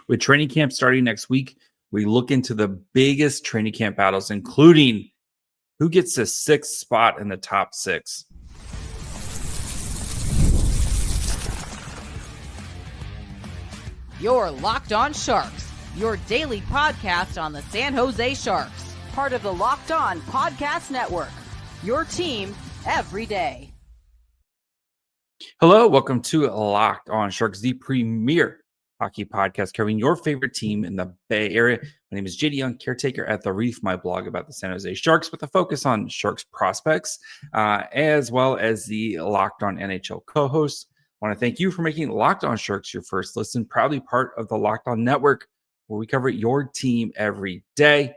With training camp starting next week, we look into the biggest training camp battles, including who gets the sixth spot in the top six. You're Locked On Sharks, your daily podcast on the San Jose Sharks, part of the Locked On Podcast Network, your team every day. Hello, welcome to Locked On Sharks, the premier hockey podcast covering your favorite team in the Bay Area. My name is JD Young, caretaker at The Reef, my blog about the San Jose Sharks with a focus on Sharks prospects, as well as the Locked On NHL co-host. I want to thank you for making Locked On Sharks your first listen, proudly part of the Locked On Network, where we cover your team every day.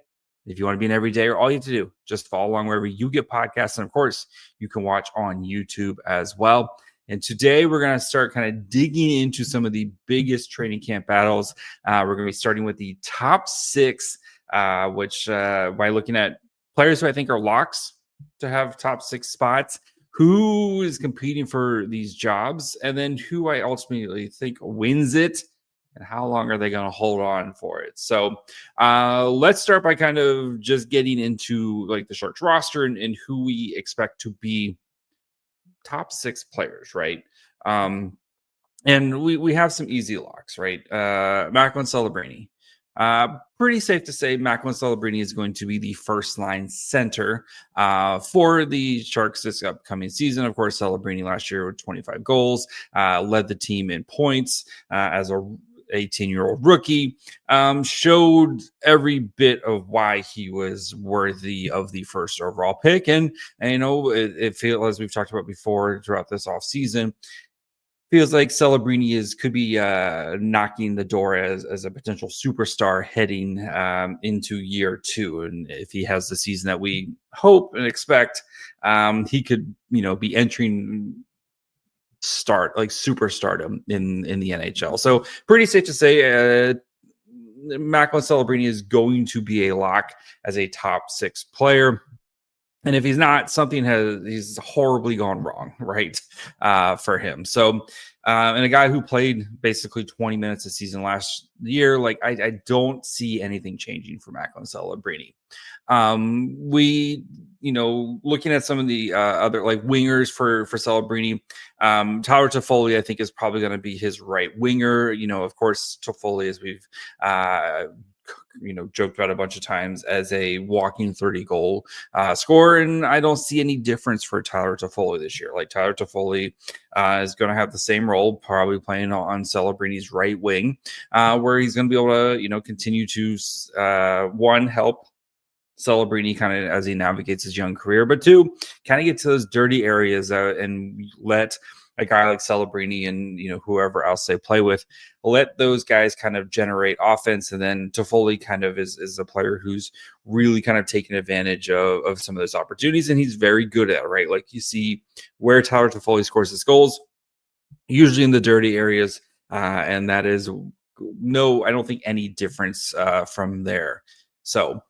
If you want to be an everydayer, all you have to do, just follow along wherever you get podcasts. And of course, you can watch on YouTube as well. And today we're going to start kind of digging into some of the biggest training camp battles. We're going to be starting with the top six, which by looking at players who I think are locks to have top six spots, who is competing for these jobs, and then who I ultimately think wins it, and how long are they going to hold on for it. So let's start by kind of just getting into like the Sharks roster and who we expect to be top six players, right? And we have some easy locks, right? Macklin, Celebrini. Pretty safe to say Macklin Celebrini is going to be the first line center for the Sharks this upcoming season. Of course, Celebrini last year with 25 goals, led the team in points as a 18-year-old rookie, showed every bit of why he was worthy of the first overall pick. And you know, it feels, as we've talked about before throughout this offseason, feels like Celebrini could be knocking the door as a potential superstar heading into year two. And if he has the season that we hope and expect, he could, be entering superstardom in the NHL. So pretty safe to say Macklin Celebrini is going to be a lock as a top six player. And if he's not, he's horribly gone wrong, right, for him. So, and a guy who played basically 20 minutes a season last year, like I don't see anything changing for Macklin Celebrini. Looking at some of the other like wingers for Celebrini, Tyler Toffoli, I think, is probably going to be his right winger. Of course, Toffoli, as we've joked about a bunch of times, as a walking 30 goal scorer, and I don't see any difference for Tyler Toffoli this year. Like Tyler Toffoli is going to have the same role, probably playing on Celebrini's right wing, where he's going to be able to continue to help Celebrini kind of as he navigates his young career, but two, kind of get to those dirty areas and let a guy like Celebrini and whoever else they play with, let those guys kind of generate offense. And then Toffoli kind of is a player who's really kind of taking advantage of some of those opportunities, and he's very good at it, right? Like you see where Tyler Toffoli scores his goals, usually in the dirty areas, and that is I don't think any difference from there. So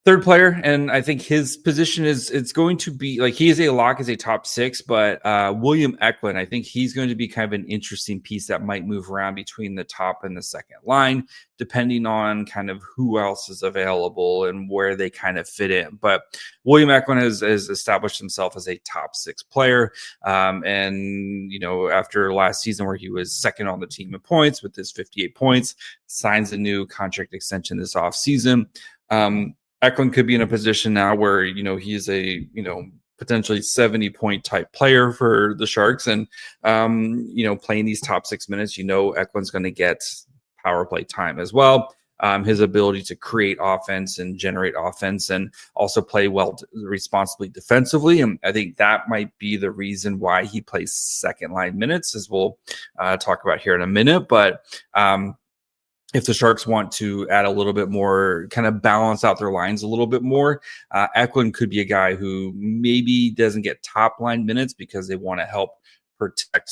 third player, and I think his position it's going to be like he is a lock as a top six, but William Eklund, I think he's going to be kind of an interesting piece that might move around between the top and the second line, depending on kind of who else is available and where they kind of fit in. But William Eklund has established himself as a top six player. And after last season where he was second on the team in points with his 58 points, signs a new contract extension this offseason. Eklund could be in a position now where, he's a, potentially 70-point type player for the Sharks. And, playing these top 6 minutes, Eklund's going to get power play time as well. His ability to create offense and generate offense and also play well responsibly defensively. And I think that might be the reason why he plays second line minutes, as we'll talk about here in a minute. But, if the Sharks want to add a little bit more, kind of balance out their lines a little bit more, Eklund could be a guy who maybe doesn't get top line minutes because they want to help protect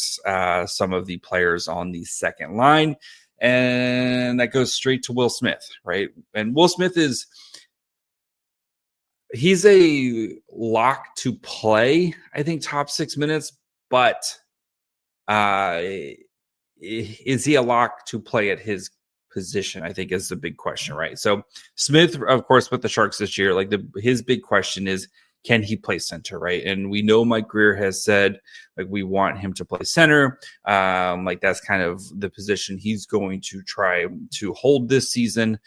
some of the players on the second line. And that goes straight to Will Smith, right? And Will Smith he's a lock to play, I think, top 6 minutes, but is he a lock to play at his position, I think, is the big question, right? So Smith, of course, with the Sharks this year, like his big question is, can he play center, right? And we know Mike Grier has said, like, we want him to play center. Like, that's kind of the position he's going to try to hold this season,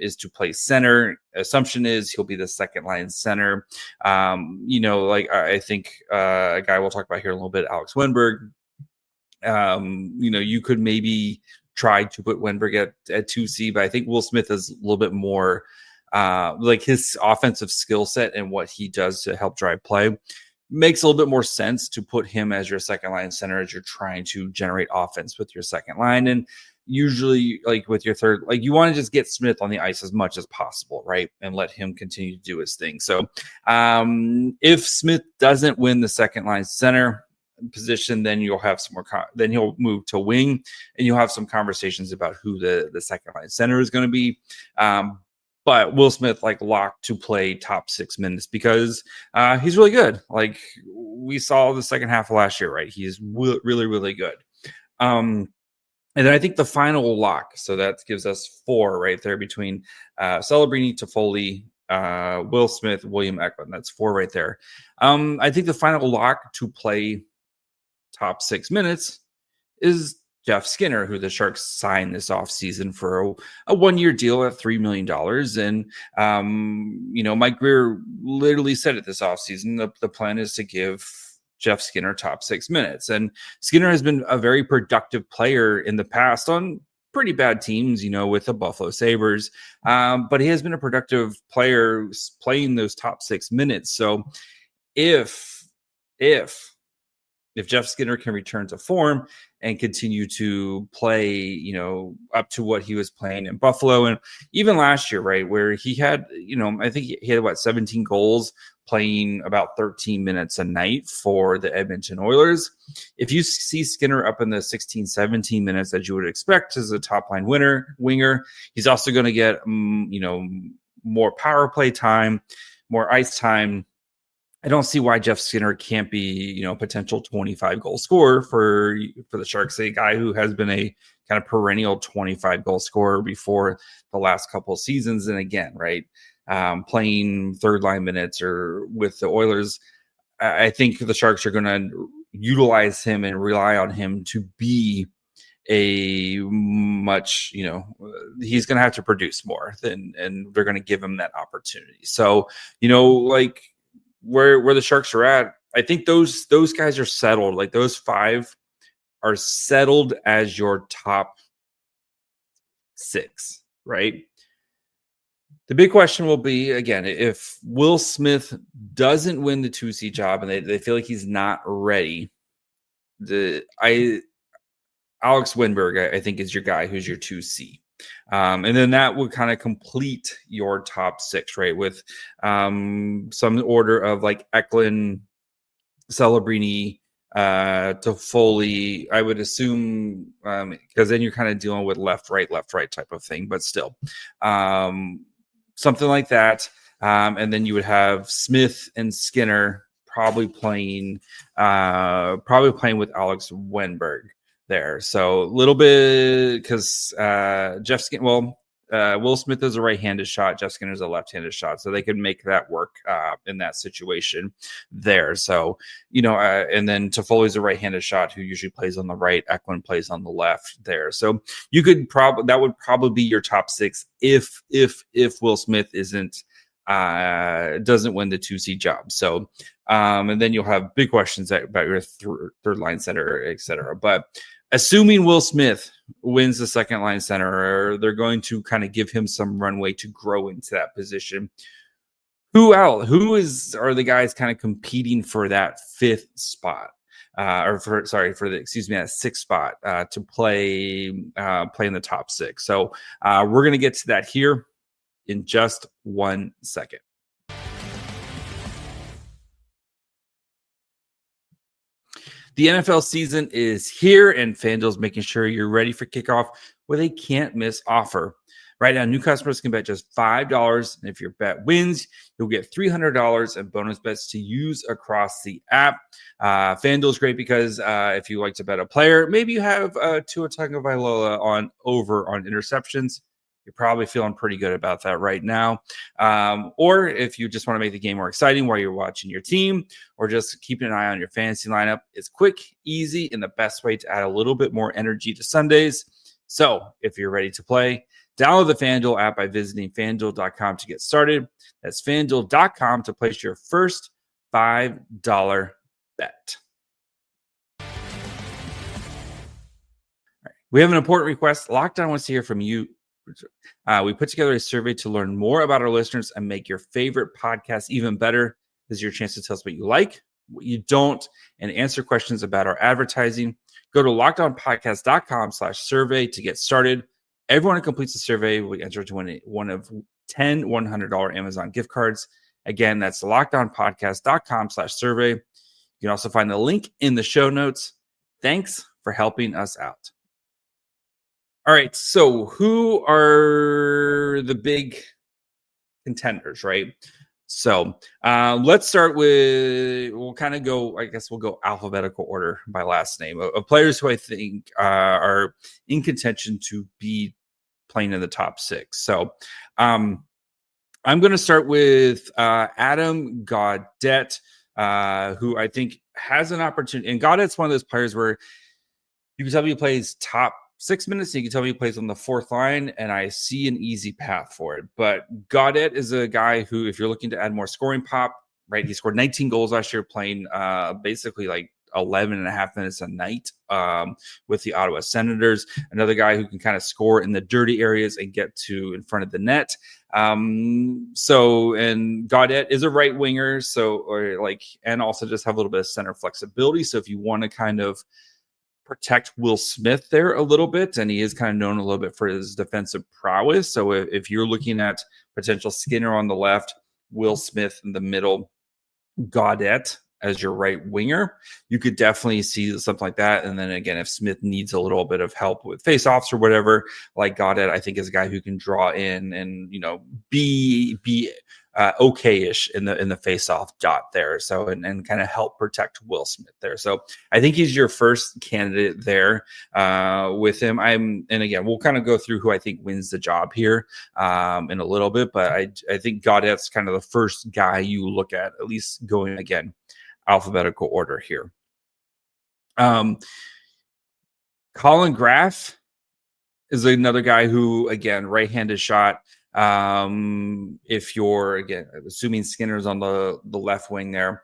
is to play center. Assumption is he'll be the second line center. Like, I think a guy we'll talk about here in a little bit, Alex Wenberg. You could maybe try to put Wenberg at 2C, but I think Will Smith is a little bit more like his offensive skill set and what he does to help drive play makes a little bit more sense to put him as your second line center as you're trying to generate offense with your second line. And usually, like, with your third, like, you want to just get Smith on the ice as much as possible, right? And let him continue to do his thing. So if Smith doesn't win the second line center position, then you'll have some more then he'll move to wing, and you'll have some conversations about who the second line center is going to be. But Will Smith, like, locked to play top 6 minutes because he's really good. Like, we saw the second half of last year, right? He's really, really good. And then I think the final lock, so that gives us 4 right there between Celebrini, Toffoli, Will Smith, William Eklund. That's 4 right there. I think the final lock to play top 6 minutes is Jeff Skinner, who the Sharks signed this offseason for a 1-year deal at $3 million. And, Mike Grier literally said it this offseason, the plan is to give Jeff Skinner top 6 minutes. And Skinner has been a very productive player in the past on pretty bad teams, with the Buffalo Sabres. But he has been a productive player playing those top 6 minutes. So if Jeff Skinner can return to form and continue to play, up to what he was playing in Buffalo, and even last year, right, where he had, I think he had 17 goals playing about 13 minutes a night for the Edmonton Oilers. If you see Skinner up in the 16, 17 minutes that you would expect as a top line winger, he's also going to get, more power play time, more ice time. I don't see why Jeff Skinner can't be, potential 25 goal scorer for the Sharks, a guy who has been a kind of perennial 25 goal scorer before the last couple of seasons. And again, right, playing third line minutes or with the Oilers, I think the Sharks are going to utilize him and rely on him to be a much, he's going to have to produce more and they're going to give him that opportunity. So, like, where the Sharks are at, I think those guys are settled. Like, those 5 are settled as your top 6, right? The big question will be, again, if Will Smith doesn't win the 2C job and they feel like he's not ready, Alex Wenberg, I think, is your guy who's your 2C. And then that would kind of complete your top 6, right? With some order of like Macklin, Celebrini, Toffoli, I would assume, because then you're kind of dealing with left, right type of thing, but still something like that. And then you would have Smith and Skinner probably playing with Alex Wenberg there. So a little bit, because Will Smith is a right-handed shot, Jeff Skinner is a left-handed shot, so they could make that work in that situation there. So, and then Toffoli's a right-handed shot who usually plays on the right, Eklund plays on the left there. So you could that would probably be your top 6 if Will Smith doesn't win the 2C job. So and then you'll have big questions about your third line center, etc. But assuming Will Smith wins the second line center, they're going to kind of give him some runway to grow into that position. Who are the guys kind of competing for that 5th spot? That 6th spot to play in the top 6. So we're going to get to that here in just 1 second. The NFL season is here, and FanDuel's making sure you're ready for kickoff with a can't-miss offer. Right now, new customers can bet just $5. And if your bet wins, you'll get $300 in bonus bets to use across the app. FanDuel is great because if you like to bet a player, maybe you have Tua Tagovailoa on interceptions. You're probably feeling pretty good about that right now. Or if you just want to make the game more exciting while you're watching your team, or just keeping an eye on your fantasy lineup, it's quick, easy, and the best way to add a little bit more energy to Sundays. So if you're ready to play, download the FanDuel app by visiting FanDuel.com to get started. That's FanDuel.com to place your first $5 bet. All right. We have an important request. Lockdown wants to hear from you. We put together a survey to learn more about our listeners and make your favorite podcast even better. This is your chance to tell us what you like, what you don't, and answer questions about our advertising. Go to lockdownpodcast.com/survey to get started. Everyone who completes the survey will be entered to win one of 10 $100 Amazon gift cards. Again, that's lockdownpodcast.com/survey. You can also find the link in the show notes. Thanks for helping us out. All right, so who are the big contenders, right? So let's start with, we'll go alphabetical order by last name of players who I think are in contention to be playing in the top 6. So I'm going to start with Adam Gaudette, who I think has an opportunity. And Gaudette's one of those players where you can tell me he plays top 6 minutes, and you can tell me he plays on the 4th line, and I see an easy path for it. But Gaudette is a guy who, if you're looking to add more scoring pop, right, he scored 19 goals last year playing basically like 11 and a half minutes a night with the Ottawa Senators. Another guy who can kind of score in the dirty areas and get to in front of the net. And Gaudette is a right winger, and also just have a little bit of center flexibility. So if you want to kind of protect Will Smith there a little bit, and he is kind of known a little bit for his defensive prowess. So if you're looking at potential Skinner on the left, Will Smith in the middle, Gaudette as your right winger, you could definitely see something like that. And then again, if Smith needs a little bit of help with faceoffs or whatever, like Gaudette, I think is a guy who can draw in and be okay-ish in the face-off dot there. So and kind of help protect Will Smith there. So I think he's your first candidate there with him. And again, we'll kind of go through who I think wins the job here in a little bit, but I think Gaudette's kind of the first guy you look at least going, again, alphabetical order here. Collin Graf is another guy who, again, right-handed shot. If you're, again, assuming Skinner's on the left wing there,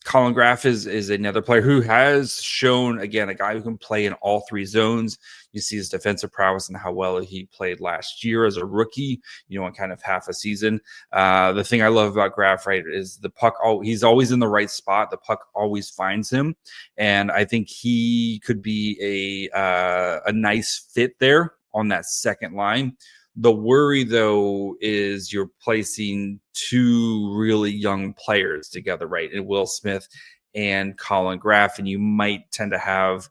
Collin Graf is another player who has shown, again, a guy who can play in all 3 zones. You see his defensive prowess and how well he played last year as a rookie, in kind of half a season. The thing I love about Graf, right, is the puck. He's always in the right spot. The puck always finds him. And I think he could be a nice fit there on that second line. The worry, though, is you're placing 2 really young players together, right? And Will Smith and Collin Graf, and you might tend to have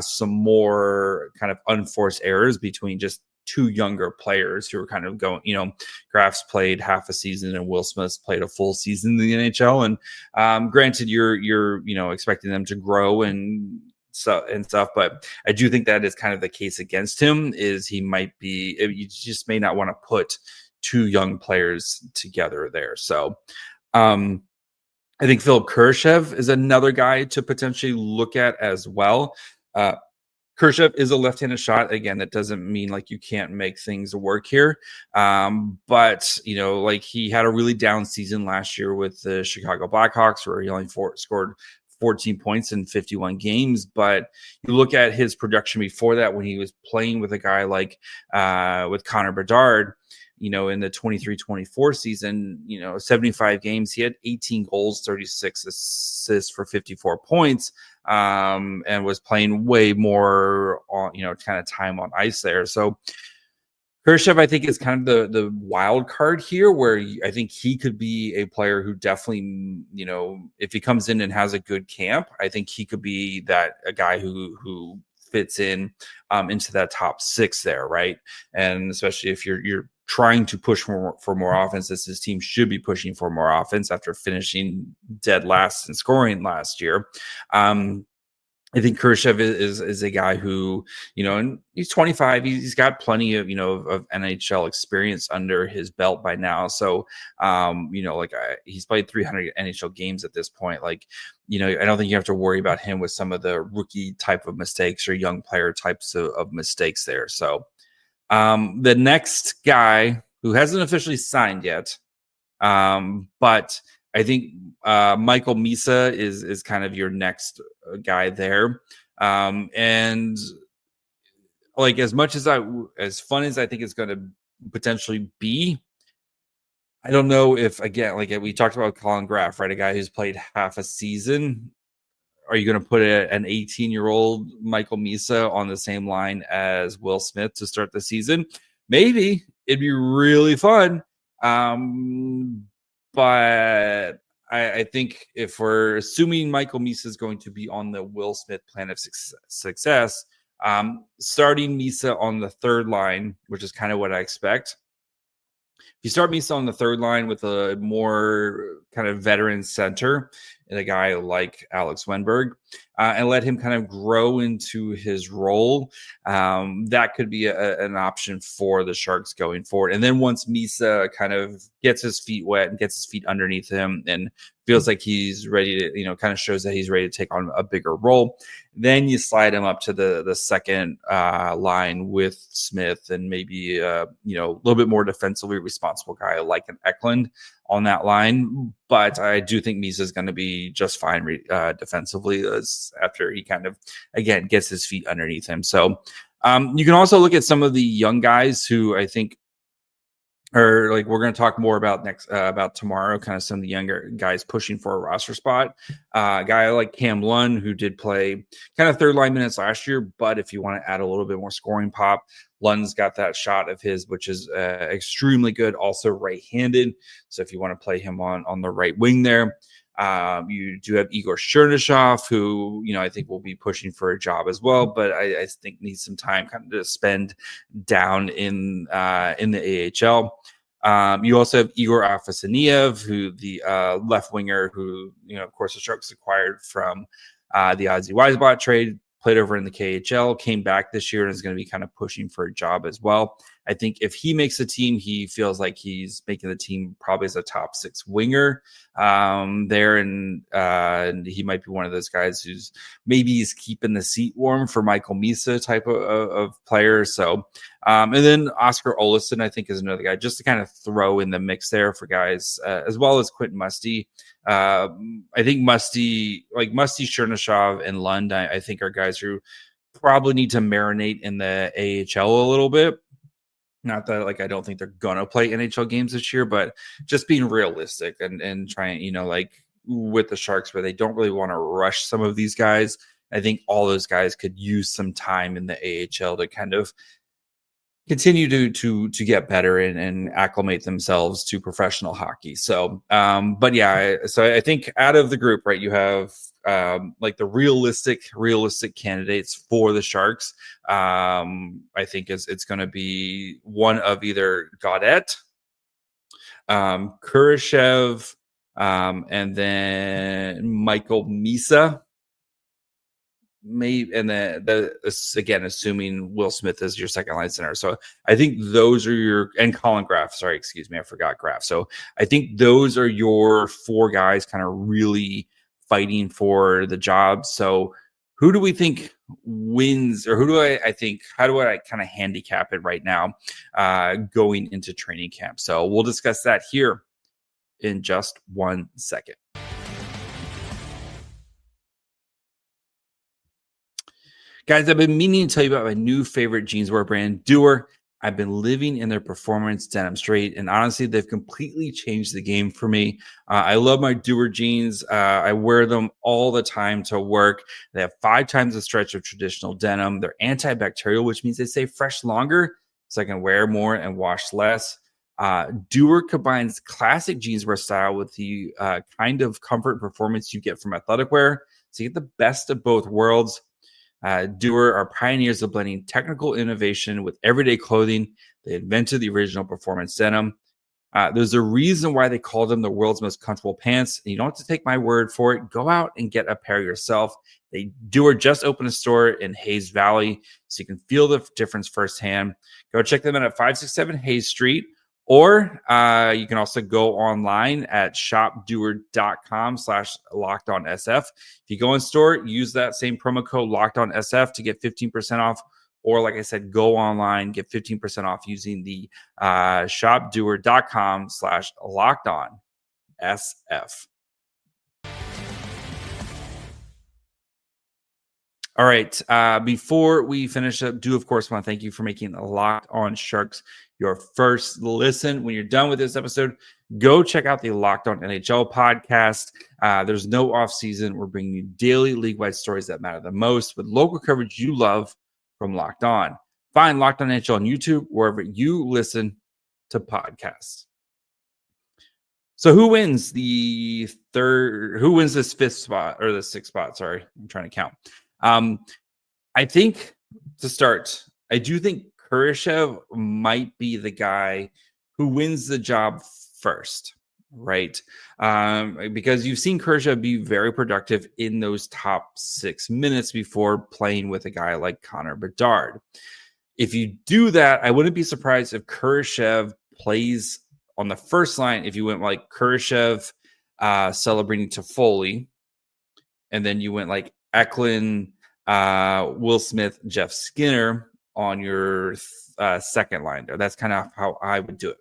some more kind of unforced errors between just 2 younger players who are kind of going, Graf's played half a season and Will Smith's played a full season in the NHL. And granted, you're expecting them to grow and stuff, but I do think that is kind of the case against him. Is he might be, you just may not want to put 2 young players together there. So I think Philipp Kurashev is another guy to potentially look at as well. Kurashev is a left-handed shot. Again, that doesn't mean like you can't make things work here. But he had a really down season last year with the Chicago Blackhawks, where he only scored 14 points in 51 games. But you look at his production before that, when he was playing with a guy like with Connor Bedard, in the 23-24 season, 75 games, he had 18 goals, 36 assists for 54 points, and was playing way more on, kind of time on ice there. So Kurashev, I think, is kind of the wild card here, where I think he could be a player who definitely, if he comes in and has a good camp, I think he could be a guy who fits in into that top 6 there, right? And especially if you're trying to push for more offense, this team should be pushing for more offense after finishing dead last in scoring last year. I think Kurashev is a guy who, and he's 25. He's got plenty of, of NHL experience under his belt by now. So, he's played 300 NHL games at this point. I don't think you have to worry about him with some of the rookie type of mistakes or young player types of mistakes there. So, the next guy who hasn't officially signed yet, but I think Michael Misa is kind of your next guy there. And as much as fun as I think it's going to potentially be, I don't know if, again, we talked about Collin Graf, right? A guy who's played half a season. Are you going to put an 18-year-old Michael Misa on the same line as Will Smith to start the season? Maybe. It'd be really fun. But I think if we're assuming Michael Misa is going to be on the Will Smith plan of success, starting Misa on the third line, which is kind of what I expect. If you start Misa on the third line with a more kind of veteran center and a guy like Alex Wenberg, and let him kind of grow into his role, that could be an option for the Sharks going forward. And then once Misa kind of gets his feet wet and gets his feet underneath him and feels like he's ready to, kind of shows that he's ready to take on a bigger role, then you slide him up to the second line with Smith and maybe a little bit more defensively responsible guy like an Eklund on that line. But I do think Misa is going to be just fine defensively after he kind of, again, gets his feet underneath him. So you can also look at some of the young guys who I think are we're going to talk more about about tomorrow, kind of some of the younger guys pushing for a roster spot. A guy like Cam Lund, who did play kind of third line minutes last year, but if you want to add a little bit more scoring pop, Lund's got that shot of his, which is extremely good, also right-handed. So if you want to play him on the right wing there, you do have Igor Chernyshov, who, I think will be pushing for a job as well, but I think needs some time kind of to spend down in the AHL. You also have Igor Afasaniev, who the left winger, who, of course, the Sharks acquired from the Ozzy Weisbot trade, played over in the KHL, came back this year and is going to be kind of pushing for a job as well. I think if he makes the team, he feels like he's making the team probably as a top 6 winger there. And he might be one of those guys who's maybe he's keeping the seat warm for Michael Misa type of player. So, and then Oscar Olofsson, I think, is another guy just to kind of throw in the mix there for guys, as well as Quentin Musty. I think Musty, Chernyshov and Lund, I think are guys who probably need to marinate in the AHL a little bit. Not that I don't think they're gonna play NHL games this year, but just being realistic and trying, with the Sharks where they don't really want to rush some of these guys. I think all those guys could use some time in the AHL to kind of continue to get better and acclimate themselves to professional hockey. So, but yeah, so I think out of the group, right, you have the realistic candidates for the Sharks. I think it's going to be one of either Gaudette, Kurashev, and then Michael Misa. Maybe, and then again, assuming Will Smith is your second line center. So I think those are and Collin Graf. Sorry, excuse me, I forgot Graf. So I think those are your 4 guys kind of really fighting for the job. So who do we think wins, or who do I think, how do I kind of handicap it right now going into training camp? So we'll discuss that here in just 1 second. Guys, I've been meaning to tell you about my new favorite jeanswear brand, Doer. I've been living in their performance denim straight, and honestly, they've completely changed the game for me. I love my Doer jeans. I wear them all the time to work. They have 5 times the stretch of traditional denim. They're antibacterial, which means they stay fresh longer, so I can wear more and wash less. Doer combines classic jeanswear style with the kind of comfort and performance you get from athletic wear, so you get the best of both worlds. Dewar are pioneers of blending technical innovation with everyday clothing. They invented the original performance denim. There's a reason why they call them the world's most comfortable pants. And you don't have to take my word for it. Go out and get a pair yourself. They Dewar just opened a store in Hayes Valley, so you can feel the difference firsthand. Go check them out at 567 Hayes Street, or you can also go online at shopdewar.com/lockedonsf. If you go in store, use that same promo code LockedOnSF to get 15% off. Or like I said, go online, get 15% off using the shopdewar.com/lockedonsf. All right. Before we finish up, of course want to thank you for making Locked On Sharks your first listen. When you're done with this episode, go check out the Locked On NHL podcast. There's no off season. We're bringing you daily league-wide stories that matter the most with local coverage you love from Locked On. Find Locked On NHL on YouTube, wherever you listen to podcasts. So who wins this fifth spot or the sixth spot? Sorry, I'm trying to count. I think to start, I do think Kurashev might be the guy who wins the job first, right? Because you've seen Kurashev be very productive in those top 6 minutes before playing with a guy like Connor Bedard. If you do that, I wouldn't be surprised if Kurashev plays on the first line. If you went like Kurashev, Celebrini, Toffoli, and then you went like Macklin, Will Smith, Jeff Skinner on your second line there. That's kind of how I would do it.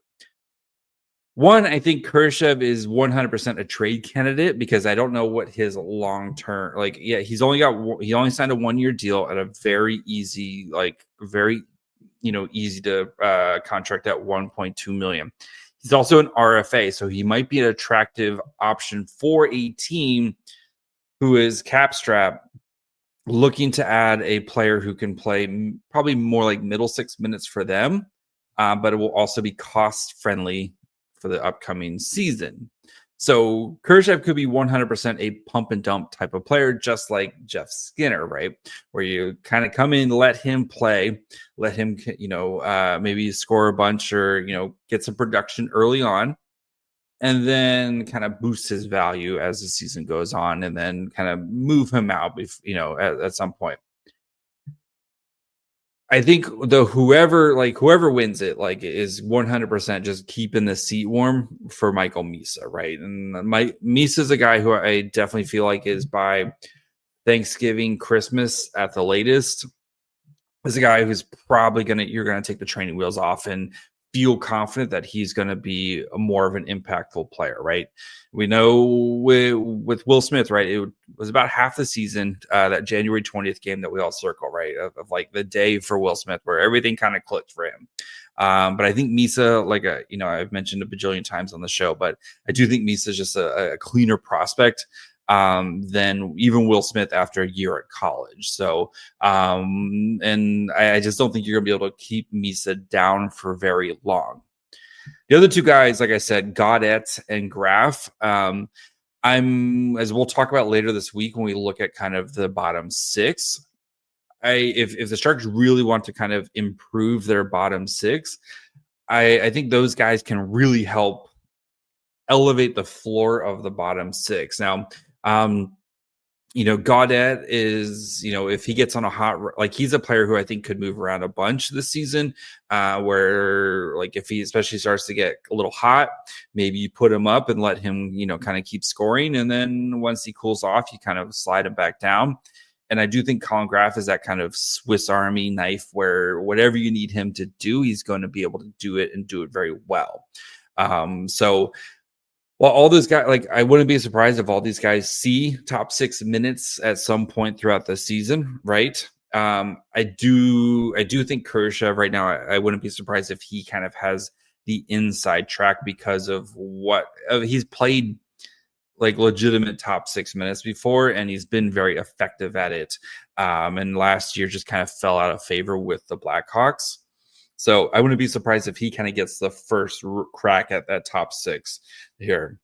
One, I think Kurashev is 100% a trade candidate because I don't know what his long-term, he's only signed a 1-year deal at a very easy, easy to contract at $1.2 million. He's also an RFA, so he might be an attractive option for a team who is cap strapped, looking to add a player who can play probably more like middle 6 minutes for them, but it will also be cost friendly for the upcoming season. So Kurashev could be 100% a pump and dump type of player, just like Jeff Skinner, right? Where you kind of come in, let him play, let him, maybe score a bunch or, get some production early on, and then kind of boost his value as the season goes on, and then kind of move him out, at some point. I think whoever wins it, is 100% just keeping the seat warm for Michael Misa, right? And Misa is a guy who I definitely feel like is by Thanksgiving, Christmas at the latest, is a guy who's probably you're gonna take the training wheels off and feel confident that he's going to be more of an impactful player, right? We know with Will Smith, right? It was about half the season, that January 20th game that we all circle, right? Of like the day for Will Smith where everything kind of clicked for him. But I think Misa, I've mentioned a bajillion times on the show, but I do think Misa is just a cleaner prospect than even Will Smith after a year at college. So, and I just don't think you're gonna be able to keep Misa down for very long. The other two guys, like I said, Gaudette and Graf, as we'll talk about later this week when we look at kind of the bottom 6, if the Sharks really want to kind of improve their bottom 6, I think those guys can really help elevate the floor of the bottom 6. Now, Gaudette is, if he gets on a hot, he's a player who I think could move around a bunch this season, where if he especially starts to get a little hot, maybe you put him up and let him, kind of keep scoring. And then once he cools off, you kind of slide him back down. And I do think Collin Graf is that kind of Swiss Army knife where whatever you need him to do, he's going to be able to do it and do it very well. Well, all those guys, I wouldn't be surprised if all these guys see top 6 minutes at some point throughout the season, right? I do think Kurashev right now, I wouldn't be surprised if he kind of has the inside track because of he's played legitimate top 6 minutes before, and he's been very effective at it. And last year just kind of fell out of favor with the Blackhawks. So I wouldn't be surprised if he kind of gets the first crack at that top 6 here.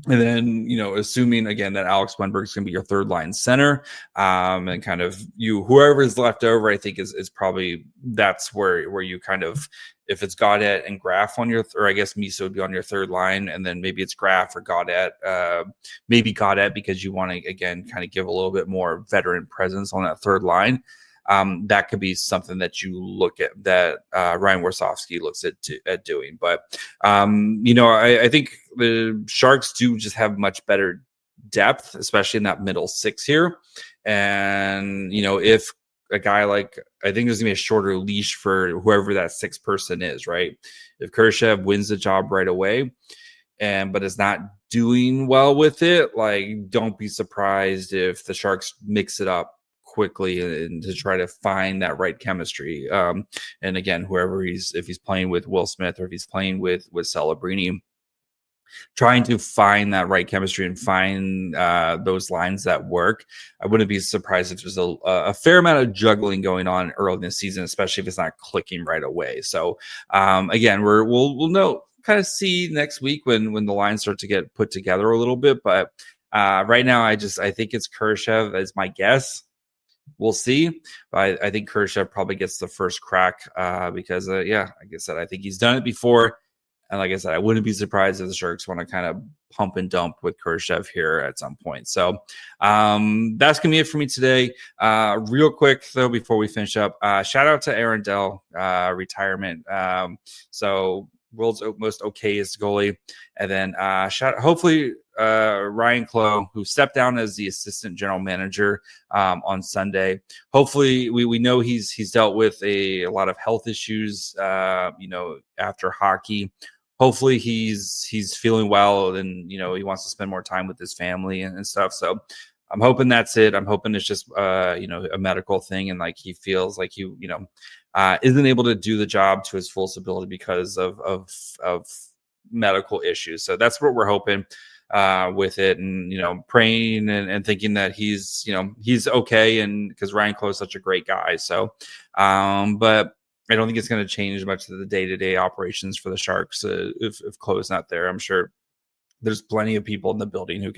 And then, assuming again that Alex Wenberg is going to be your third line center, and kind of whoever is left over, I think is probably that's where you kind of, if it's Gaudette and Graf on your, or I guess Misa would be on your third line, and then maybe it's Graf or Gaudette, maybe Gaudette because you want to again kind of give a little bit more veteran presence on that third line. That could be something that you look at, that Ryan Warsofsky looks at doing. But, I think the Sharks do just have much better depth, especially in that middle six here. And, if a guy like, I think there's going to be a shorter leash for whoever that sixth person is, right? If Kurashev wins the job right away, but is not doing well with it, like, don't be surprised if the Sharks mix it up quickly and to try to find that right chemistry. And again, if he's playing with Will Smith or if he's playing with Celebrini, trying to find that right chemistry and find those lines that work. I wouldn't be surprised if there's a fair amount of juggling going on early in the season, especially if it's not clicking right away. So again, we'll know, kind of see next week when the lines start to get put together a little bit. But right now, I think it's Kurashev as my guess. We'll see. But I think Kurashev probably gets the first crack because, like I said, I think he's done it before. And like I said, I wouldn't be surprised if the Sharks want to kind of pump and dump with Kurashev here at some point. So that's going to be it for me today. Real quick, though, before we finish up, shout out to Aaron Dell, retirement. So world's most okayest goalie. And then hopefully Ryane Clowe, who stepped down as the assistant general manager on Sunday. Hopefully we know he's dealt with a lot of health issues, after hockey. Hopefully he's feeling well and, he wants to spend more time with his family and stuff. So I'm hoping that's it. I'm hoping it's just, a medical thing. And like, he feels like he, isn't able to do the job to his fullest ability because of medical issues. So that's what we're hoping with it, and praying and thinking that he's okay, and because Ryane Clowe is such a great guy. So but I don't think it's going to change much of the day-to-day operations for the Sharks if Clowe's not there. I'm sure there's plenty of people in the building who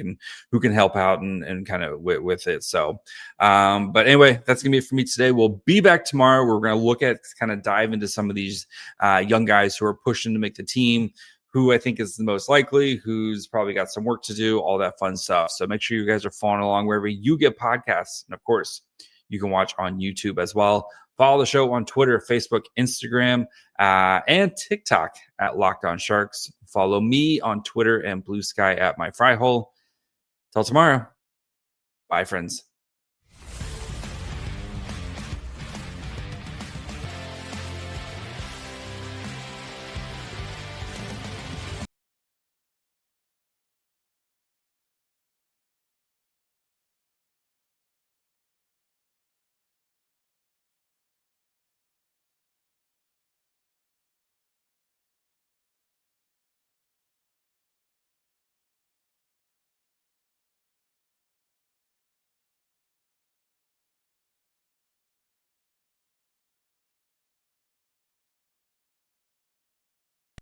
can help out and kind of with it. So, but anyway, that's going to be it for me today. We'll be back tomorrow. We're going to look at, kind of dive into some of these young guys who are pushing to make the team, who I think is the most likely, who's probably got some work to do, all that fun stuff. So make sure you guys are following along wherever you get podcasts. And of course, you can watch on YouTube as well. Follow the show on Twitter, Facebook, Instagram, and TikTok at Locked On Sharks. Follow me on Twitter and Blue Sky at My Fry Hole. Till tomorrow. Bye, friends.